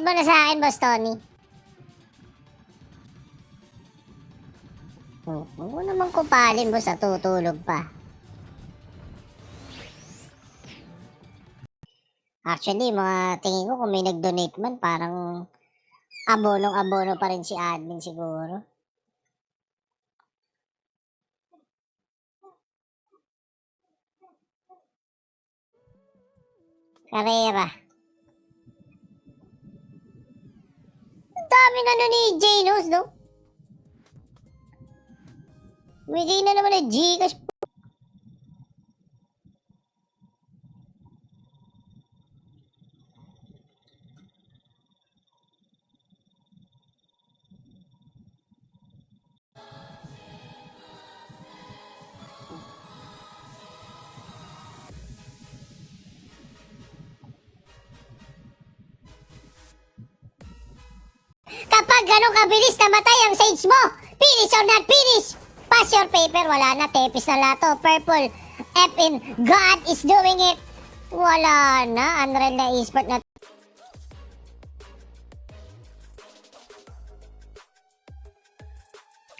mo na sa akin, Boss Tony. Huwag mo naman kupalin, boss, at tutulog pa. Actually, mga tingin ko kung may nag-donate man, parang abonong-abono pa rin si admin siguro. Carrera. Ang daming ano ni Janos, no? Bigay na naman ng Gcash. Kapag ganun kabilis namatay ang sage mo, finish or not finish, pass your paper, wala na, tepis na lato, purple, F in God is doing it. Wala na, Unreal na esport na.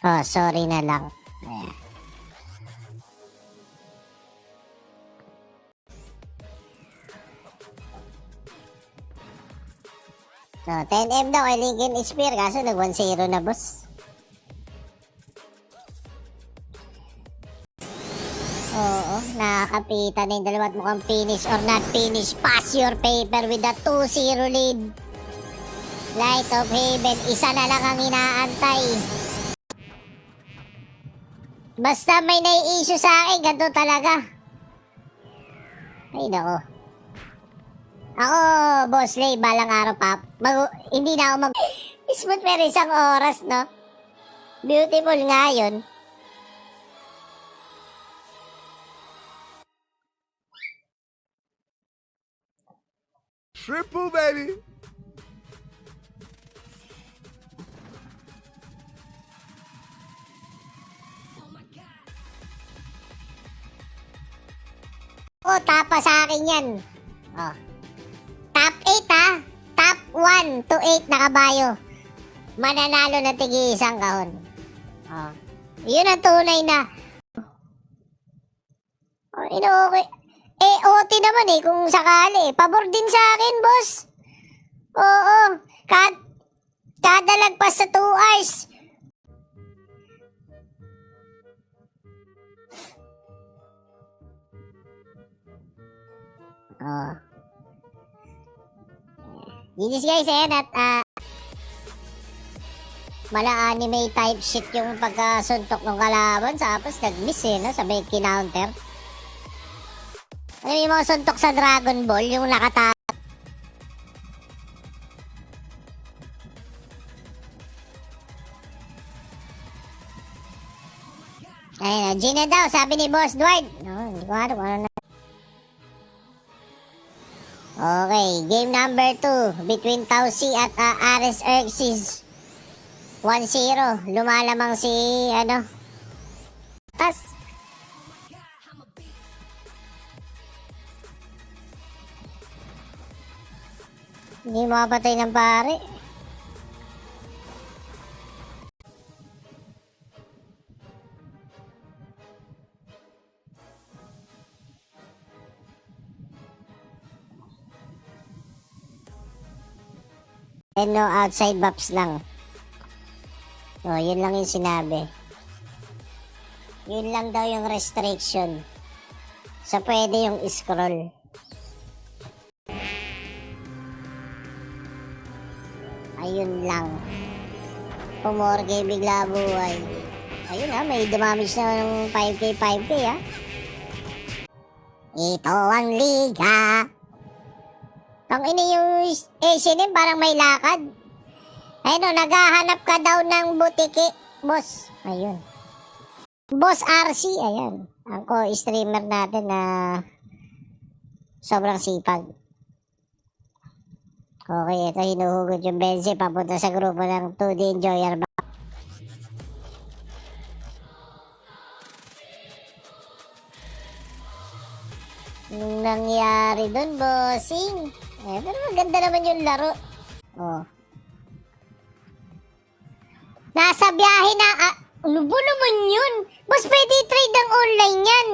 Oh, sorry na lang. Ayan. So, 10M daw ay Lincoln Spear, kaso nag 1-0 na, boss. Oo, nakakapitan na yung dalawa at mukhang finish or not finish. Pass your paper with a 2-0 lead. Light of Haven, isa na lang ang inaantay. Basta may nai-issue sa akin, ganito talaga. Ay, nako. Ako, Boss Lay, balang araw pa. Hindi na ako Smooth pero isang oras, no? Beautiful nga yun. Triple, baby! Oh, tapa sa akin yan. Oh. Top 8 ha. Top 1 to 8 na kabayo. Mananalo na tigi isang kahon. Oh. Yun ang tunay na. Oh, okay. OT naman kung sakali. Pabor din sa akin, boss. Oo. Kada lagpas sa 2 hours. Oh. Ginis guys, ayan at mala anime type shit yung pagkasuntok ng kalaban, tapos nag-miss no? Sabay kinounter. Ano yung mga suntok sa Dragon Ball, yung nakata. Ayun, Gina daw, sabi ni Boss Dwight. No, hindi ko ano na. Okay, game number 2 between Tausi at Ares Erxis. 1-0. Lumalamang si Tas. Hindi makapatay ng pare. And no outside box lang. So, yun lang yung sinabi. Yun lang daw yung restriction. So, pwede yung scroll. Ayun lang. Pumorge, bigla buhay. Ayun may damage na ng 5K ha. Ito ang liga. Ang ini yung H&M parang may lakad. Ayun naghahanap ka daw ng butiki, boss. Ayun. Boss RC, ayan. Ang co-streamer natin na sobrang sipag. Okay, ito hinuhugot yung benze papunta sa grupo ng 2D Enjoyer. Anong nangyari dun, bossing? Pero maganda naman yung laro. Ano ba naman yun? Boss, pwede trade ang online yan.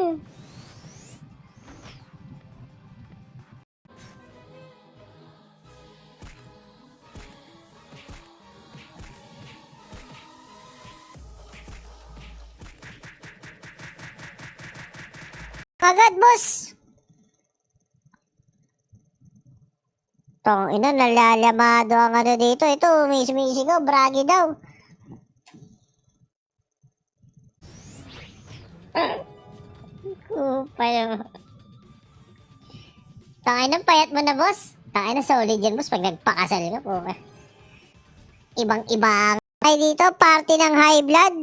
Agad, boss. Tong ina, nalalamado ang ano dito. Ito, may sumisigaw, bragi daw. Kupal. Tangay ng payat mo na, boss. Tangay na solid yan, boss. Pag nagpakasal ka po. Ibang-ibang. Ay dito, party ng high blood.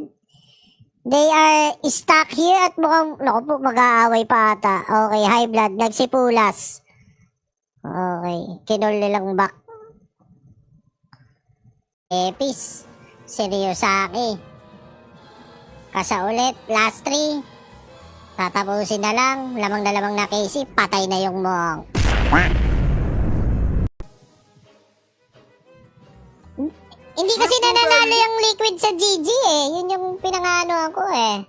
They are stuck here at mukhang, naku po, mag-aaway pa ata. Okay, high blood, nagsipulas. Okay, kinol nilang back. Epis, Seryosaki. Kasa ulit, last 3. Tatapusin na lang, lamang na lamang na Casey, patay na yung Monk. Hindi kasi nananalo yung liquid sa GG eh. Yun yung pinangano ko eh.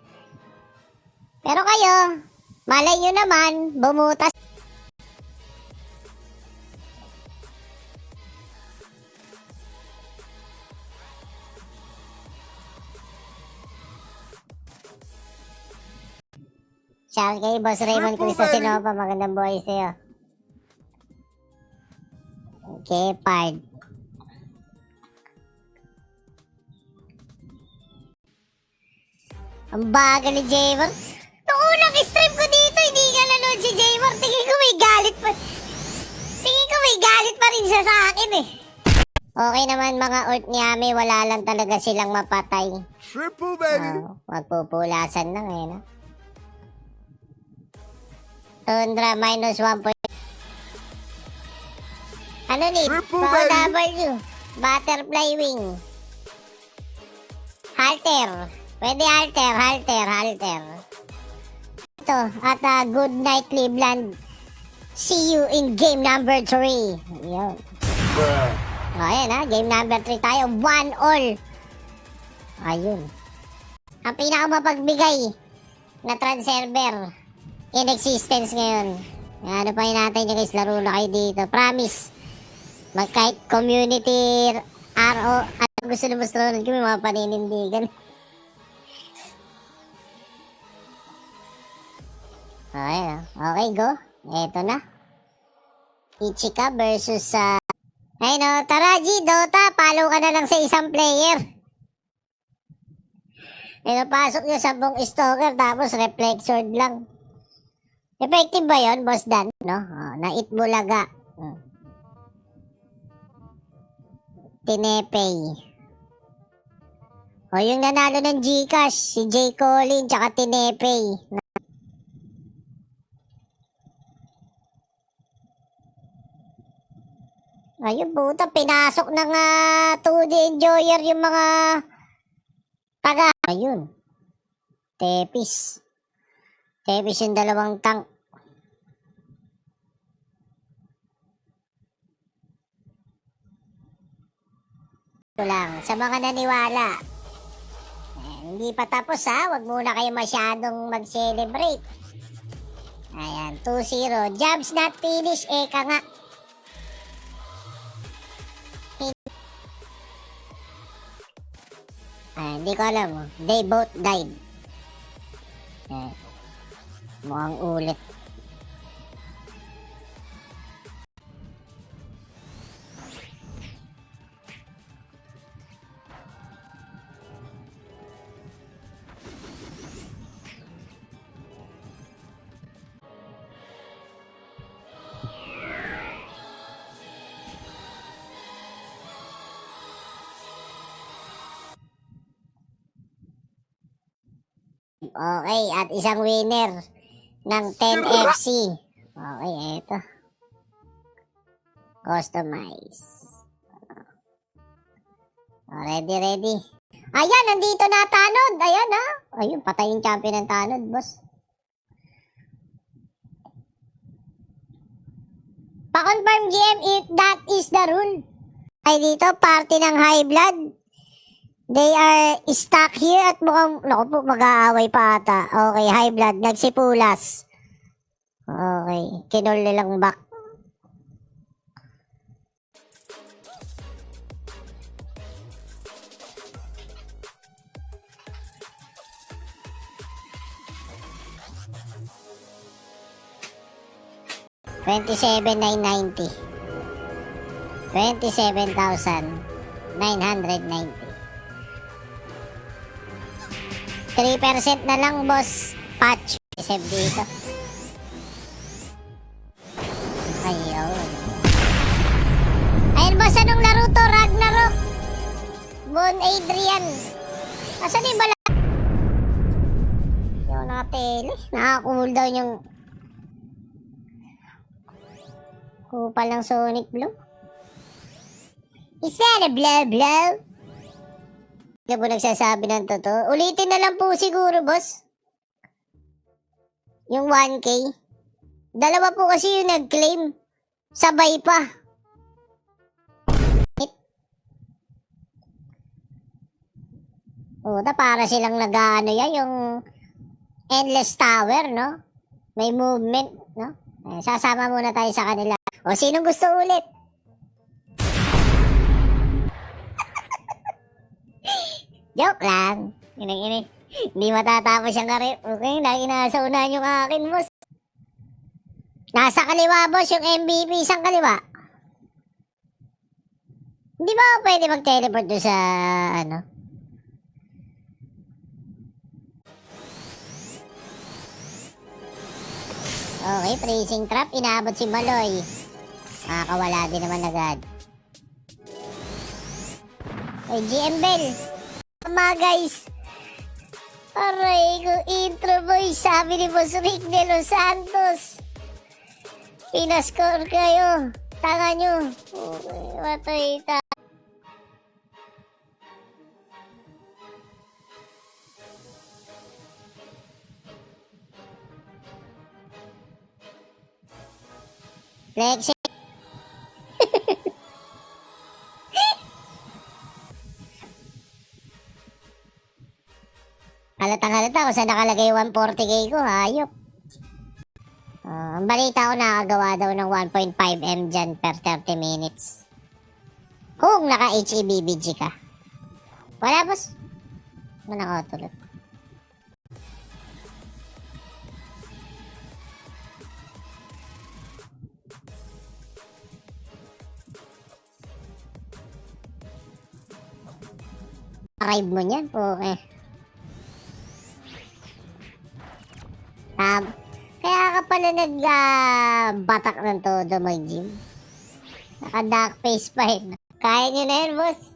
Pero kayo, malay nyo naman, bumutas. Shout kay Boss Raymond Cristosinova, magandang buhay sa'yo. Okay, Pard. Ang bagal ni Jaymar. Nung unang stream ko dito, hindi ka nanood si Jaymar. Tingin ko may galit pa rin siya sa akin eh. Okay naman mga ult ni Ami, wala lang talaga silang mapatay. Triple baby. Magpupulasan lang eh, no? Tundra minus 1 point. Ano ni? Triple W. Butterfly wing. Halter. Pwede halter. Ito, at good night Cleveland. See you in game number 3. Yun. Ayan ha, game number 3 tayo. 1-all. Ayun. Ang pinakamapagbigay na transserver in existence ngayon. Ano pa yun natin yung guys, laro na kayo dito. Promise. Kahit community RO, at gusto na gusto rin kami mga paninindigan. Okay, go. Eto na. Ichika versus ayun o, tara G, Dota, follow ka na lang sa isang player. Pasok nyo 10 stalker tapos reflect sword lang. Effective ba yun, Boss Dan? No? Naitbulaga. Tinepay. Yung nanalo ng Gcash, si J. Colin, tsaka Tinepay. Ayun, buta, pinasok ng 2D enjoyer yung mga taga. Ayun. Tepis yung dalawang tank. Ito lang, sa mga naniwala. Hindi pa tapos wag muna kayo masyadong mag-celebrate. Ayan, 2-0. Jobs not finished, eka nga. Hindi ko alam. They both died. Mukhang ulit. Okay, at isang winner ng 10FC. Okay, eto. Customize. Ready. Ayan, nandito na Tanod. Ayan Ayun, patay yung champion ng Tanod, boss. Pa-confirm GM if that is the rule. Ay dito, party ng high blood. They are stuck here at mukhang, naku po, mag-aaway pa ata. Okay, high blood, nagsipulas. Okay, kinol nilang back. $27,990. 27,990. 3% na lang, boss. Patch. Save dito. Ayun. Ayun, boss. Anong laro to? Ragnarok. Bon Adrian. Asan yung bala? Yung nakatele. Naka-cooldown yung kupal ng Sonic Blue. Is that a blow? Hindi po nagsasabi ng totoo. Ulitin na lang po siguro, boss. Yung 1K. Dalawa po kasi yung nag-claim. Sabay pa. Puta, para silang nag-ano yan, yung Endless Tower, no? May movement, no? Sasama muna tayo sa kanila. O, sinong gusto ulit? Joke lang. Ini. Hindi matatapos yung karir. Okay, nasa unahan yung akin, boss. Nasa kaliwa, boss, yung MVP. Isang kaliwa. Hindi ba pwede mag-teleport doon sa, ano? Okay, freezing trap. Inaabot si Maloy. Nakakawala din naman agad. Oy, GM Bell. Tama, guys. Aray ko, intro boy. Sabi ni Boss Rick de Los Santos. Pinascore kayo. Tanga nyo. Matay ta. Flexing. Halatang-halata kung saan nakalagay 140k ko, hayop. Ang balita ko nakagawa daw ng 1.5M dyan per 30 minutes. Kung naka-HEBBG ka. Wala, boss. Wala ka tulad. Arrive mo niyan? Okay. Kaya ka pala nag-batak ng todo mag-gym. Naka-duck face pa yun. Kaya nyo na yun, boss.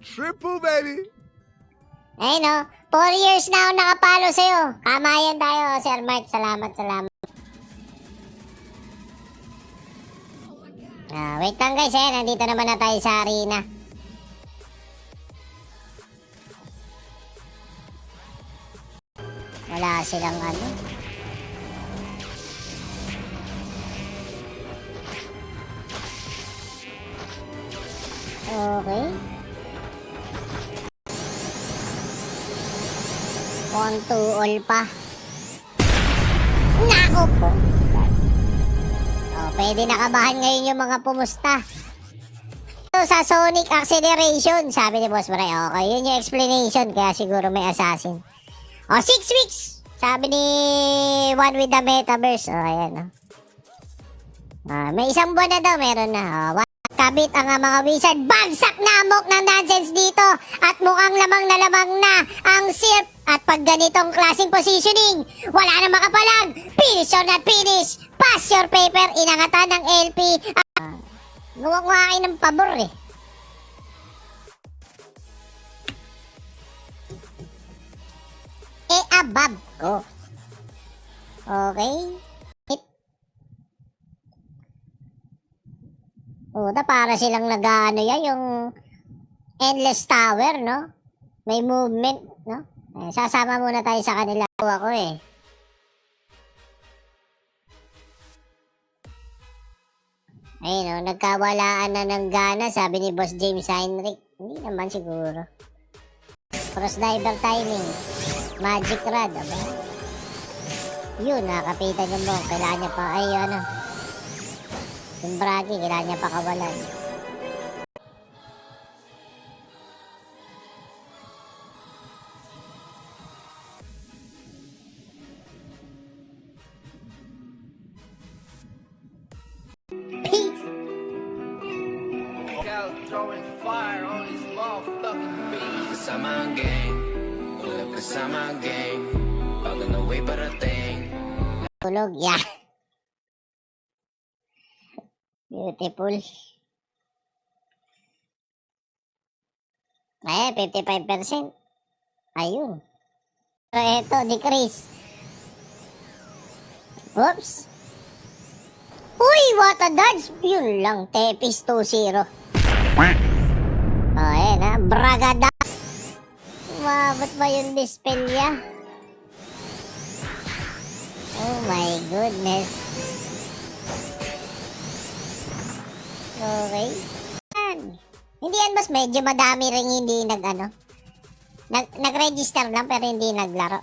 Triple, baby! Ayun, no? 4 years na ako nakapalo sa'yo. Kamayan tayo, Sir Mark. Salamat. Wait lang, guys, nandito naman na tayo sa arena. Wala silang ano. Okay. On to all pa. Nako po. Pwede nakabahan ngayon yung mga pumusta. So, sa Sonic Acceleration, sabi ni Boss Bray, okay, yun yung explanation, kaya siguro may assassin. 6 weeks! Sabi ni One with the Metaverse. Ayan. May isang buwan na daw, meron na. Kabit ang mga wizard. Bagsak na amok ng nonsense dito. At mukhang lamang na lamang na ang SIRP. At pag ganitong klaseng positioning, wala na makapalag. Finish or not finish. Pass your paper. Inangatan ng LP. Gumawa kayo ng pabor eh. Above ko. Okay. Para silang nag-ano yan, yung Endless Tower, no? May movement, no? Sasama muna tayo sa kanila. Ako eh. Ayun o, nagkawalaan na ng gana, sabi ni Boss James Heinrich. Hindi naman siguro. Cross diver timing. Magic rod, aba. Yun, nakapitan yung bong. Kailangan niya pa, ay ano. Yung bragi, kailangan niya pa kawalan. Peace! Throwing fire on these motherfucking beats. Kasama ang gang, walang kasama ang gang. Bago na way parating. Tulog, yeah. Beautiful. Ayan, 55%. Ayun. Pero eto, decrease. Oops. Uy, what a dodge. Yun lang, Tepis 2-0. Oh, ayan ha, Bragada. Umabot ba yung dispel niya? Oh my goodness. Okay. Hindi yan, boss. Medyo madami rin hindi nag-register lang pero hindi naglaro.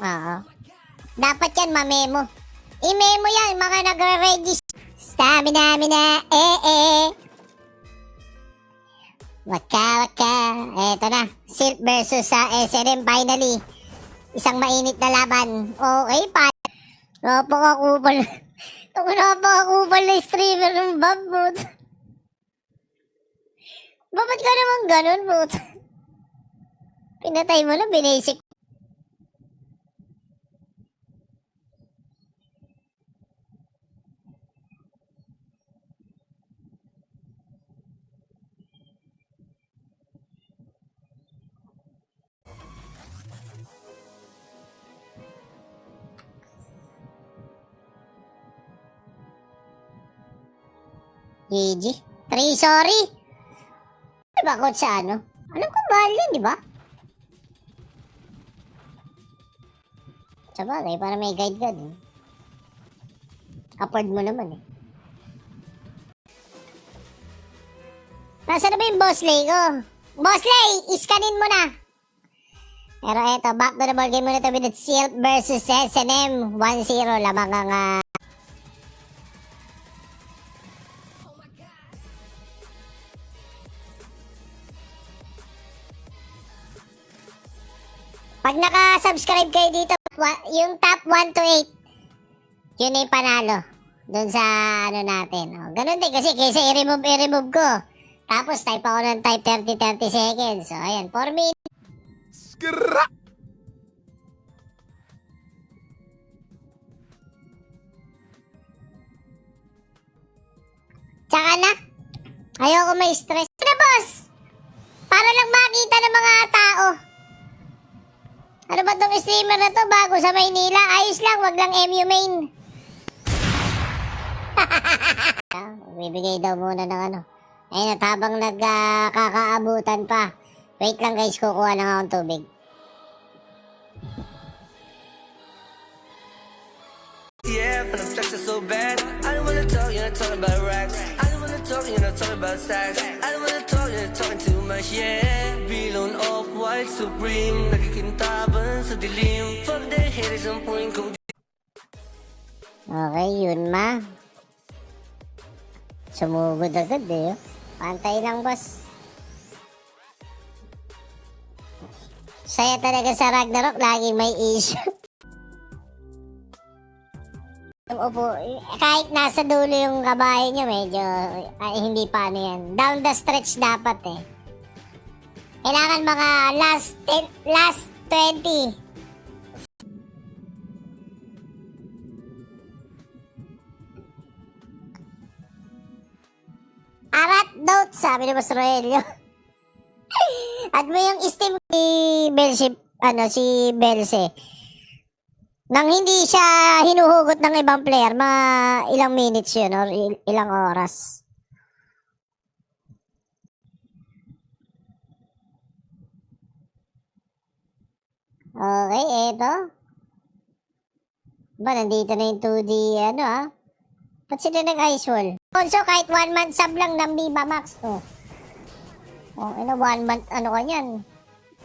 Oo. Dapat yan mamemo. I-memo yan, mga nagre-register. Stamina, Waka. Eto na. Silk versus sa SNM finally. Isang mainit na laban. Okay, pa. Napakakupal. Napakakupal na streamer ng Bob. Bakit ka naman ganun, bot? Pinatay mo na, binasic. GG. 3 sorry. Diba coach sa ano? Alam ko mahal yun, di ba? Sabagay, para may guide ka din. Afford mo naman eh. Nasaan na ba yung boss lay ko? Boss lay, iskanin mo na. Pero eto, back to the ball game muna ito with Silk versus SNM. 1-0, lamang ang pag naka-subscribe kayo dito, yung top 1 to 8, yun yung panalo. Doon sa ano natin. O, ganun din kasi kaysa i-remove ko. Tapos type ako ng type 30 seconds. So, ayan, 4 minutes. Skra! Tsaka na. Ayoko may stress. Na boss! Para lang makita ng mga tao. Ano ba tong streamer na to bago sa Maynila? Ayos lang, wag lang MU main. Bibigay daw muna ng ano. Ayun at habang nagkakaabutan pa. Wait lang guys, kukuha lang akong tubig. Yeah, but I'm flexing so bad. I don't wanna talk, you're not talking about racks. I don't wanna talk, you're not talking about stacks. I don't wanna talk, you're not talking too much, yeah. Bilon off-white, supreme. Nagkikintaban sa dilim. Fuck the haters, ang point ko. Okay, yun ma. Sumugod agad eh. Pantay lang boss. Saya talaga sa Ragnarok, laging may issue. Upo, kahit nasa dulo yung kabahay nyo, medyo hindi pa ano yan. Down the stretch dapat eh. Kailangan mga last 20. Arat note, sabi ni Boss Roelio. At mo yung steam si Belsi, si Belse. Nang hindi siya hinuhugot ng ibang player, mga ilang minutes yun or ilang oras. Okay, eto. Ba, nandito na yung 2D, Ba't sila nag-ice wall? Also, kahit 1 month sub lang ng Viva Max. Oh, 1 month, ano ka yan?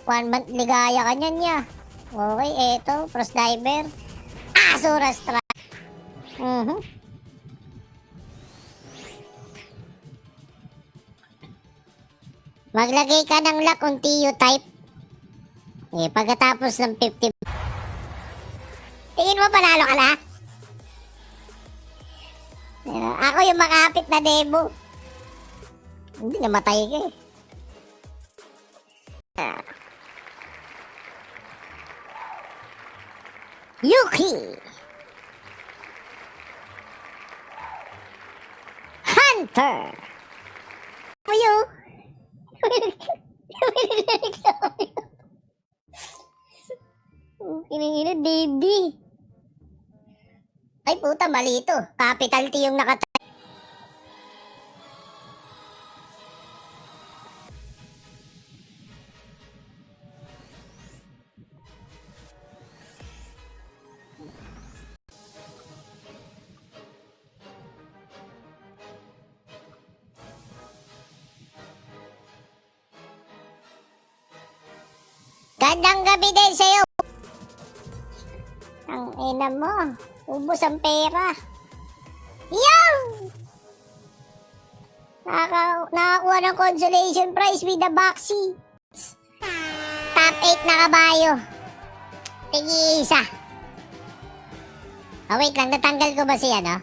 1 month ligaya ka niyan niya. Okay, eto, Cross Diver. Asura Strike. Maglagay ka ng lock on TU type. Pagkatapos ng 50. Tingin mo panalo ka na? Ako yung makapit na demo. Hindi, namatay ka eh. Yuki! Hunter! Ayo! Kiningina, Davey. Ay puta, mali ito. Capital T yung nakatay. Gandang gabi din sa'yo. Ang ina mo. Ubus ang pera. Yow! Nakakuha ng consolation prize with the boxy. Top 8 na kabayo. Tig-isa. Wait lang. Natanggal ko ba si ano?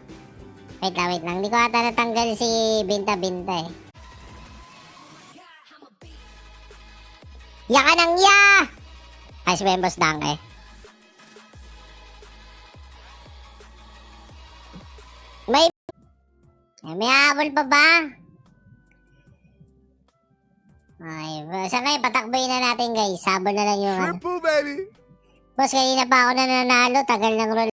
Wait lang. Hindi ko ata natanggal si Binta-Binta eh. Yaka ng ya! Ay, si Bembos dang eh. May habol pa ba? Ay, saan kayo? Patakboy na natin guys. Habol na lang yung ano. Triple, baby. Boss, kanina pa ako nananalo. Tagal ng roll.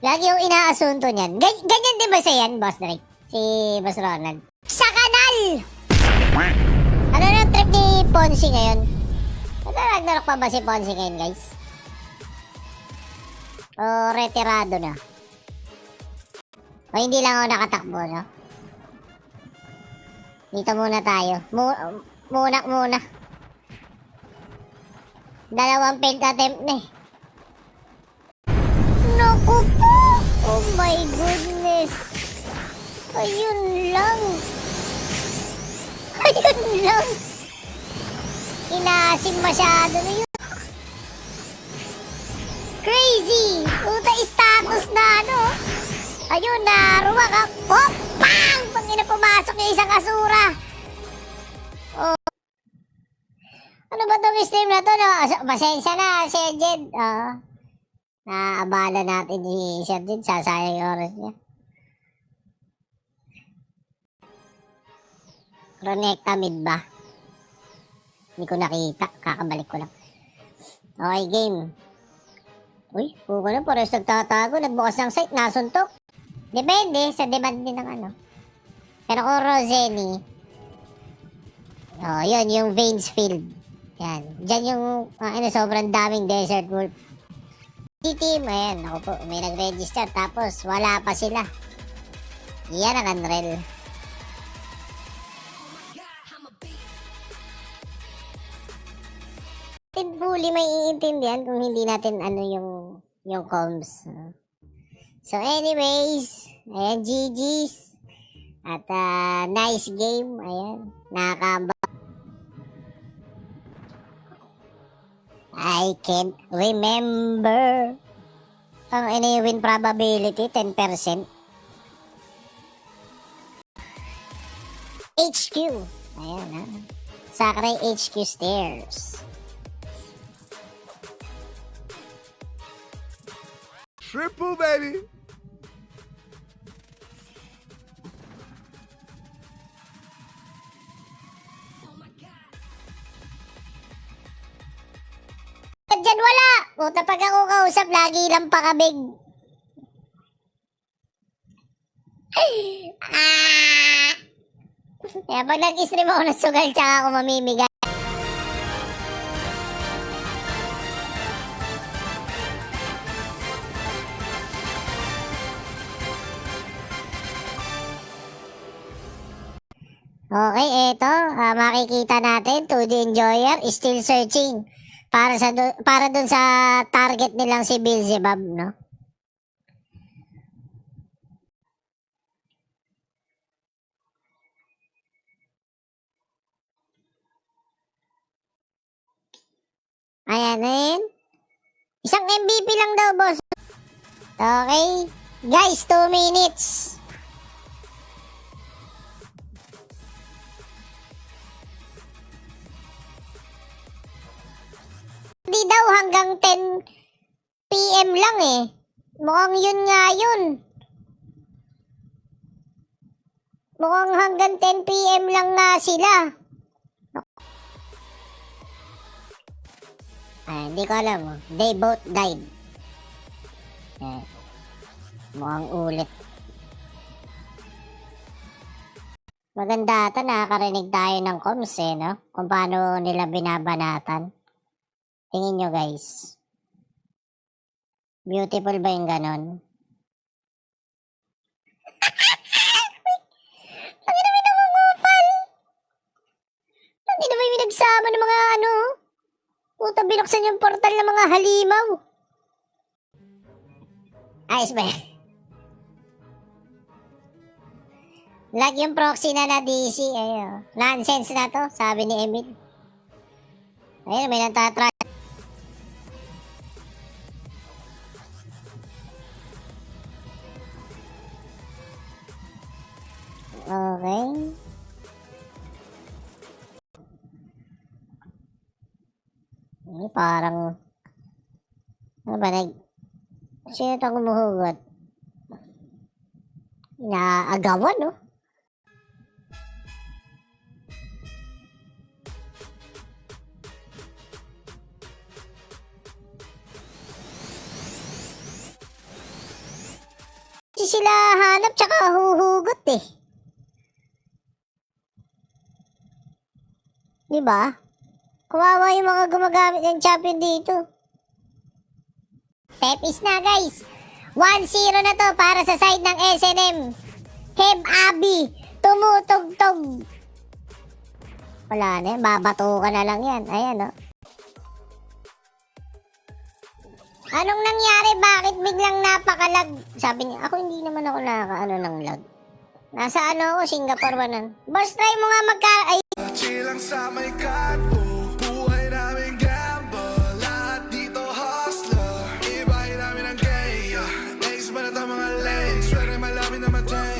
Lagi yung inaasunto niyan. Ganyan din ba siya yan, Boss Drake? Si Boss Ronald. Sa kanal! Ano na trip ni Ponzi ngayon? Ragnarok pa ba si Ponzi ngayon, guys? O retirado na? O hindi lang ako nakatakbo, no? Dito muna tayo. Muna. Dalawang failed attempt na eh. Naku po! Oh my goodness! Ayun lang! Inasim masyado na yun. Crazy! Puta status na ano. Ayun, naruwa ka. Oh, pang! Pangina pumasok yung isang asura. Oh. Ano ba itong stream na to? No? Pasensya na, Sir Jed. Naabala natin ni Sir Jed. Sasayang yung oras niya. Connecta mid ba? Hindi ko nakita. Kakabalik ko lang. Okay, game. Uy, puko na. Pares nagtatago. Nagbukas ng site. Nasuntok. Depende. Sa demand din ng ano. Pero kung Roseni. Oh, yun. Yung Veins Field. Yan. Diyan yung sobrang daming Desert Wolf. Team. Ayan. Ako po. May nag-register. Tapos wala pa sila. Yan ang unreal. Fully may iintindihan kung hindi natin ano yung comms. So anyways, ayan GG's at nice game. Ayan, nakakamba. I can't remember. Ang win probability 10%. HQ. Ayan ha. Sakray HQ stairs. Triple, baby. Diyan wala. Puta pag ako kausap, lagi lang pakabig. Kaya pag nag-stream ako ng sugal, tsaka ako mamimigay. Okay, eto, makikita natin, 2D Enjoyer, still searching para dun sa target nilang si Beelzebub, no? Ayan, ayan. Isang MVP lang daw, boss. Okay. Guys, 2 minutes. Di daw hanggang 10 PM lang eh. Mukhang yun nga yun. Mukhang hanggang 10 PM lang nga sila. Ay, hindi ko alam. They both died. Eh, mukhang ulit. Maganda ata, nakakarinig tayo ng comms eh, no? Kung paano nila binabanatan. Tingin nyo guys. Beautiful ba yung ganon? Ang ina may nangungupal! Ang ina may nagsama ng mga ano? Puta, binuksan yung portal ng mga halimaw. Ayos ba? Lag yung proxy na DC. Ayun. Nonsense na to, sabi ni Emil. Ayun, may nagtatry. Okay. Ini parang ano ba sino itong humuhugot? Inaagawan, no? Di sila hanap tsaka huhugot eh. Diba? Kawawa yung mga gumagamit ng champion dito. Tepis na guys. 1-0 na to para sa side ng SNM. Heb Abi. Tumutugtog. Wala na yan. Babato ka na lang yan. Ayan o. Anong nangyari? Bakit biglang napakalag? Sabi niya, ako hindi naman ako nakakaano ng lag. Nasa ano ako? Singapore ba nun? Boss, try mo nga Chilang sa may kanto, buhay namin gamble, lahat dito hustler, ibahin namin ang gaya, next ba na ito mga lanes, swerte malami na matay.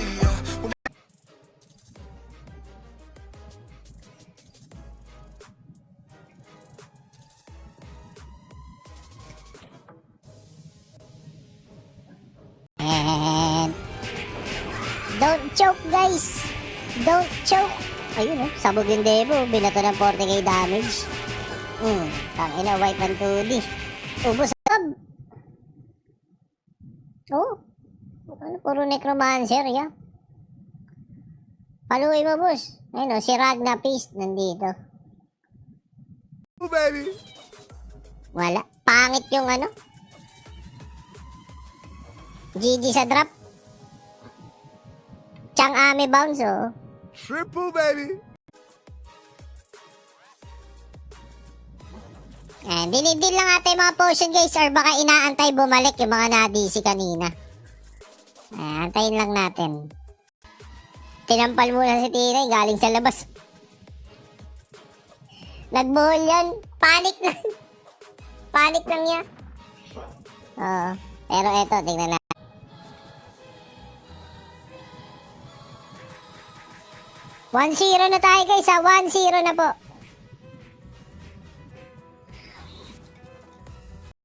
And don't choke guys. Don't choke. Ayun sabog yung Devo. Binato ng 40k damage. Tangina, wipe ang 2D. Ubus sab. Oh. Ano, puro necromancer, ya. Paluin mo, boss. Ayun si Ragna Feast nandito. Oh baby. Wala. Pangit yung ano. GG sa drop. Chang Ame bounce, oh. Triple baby. Dinidil lang ata yung mga potion guys or baka inaantay bumalik yung mga na-DC kanina. Antayin lang natin. Tinampal muna si Tinay galing sa labas. Nagbuhol yan. Panic lang. Panic lang niya. Oo. Pero eto, tingnan natin. 1-0 na tayo guys ha. 1-0 na po.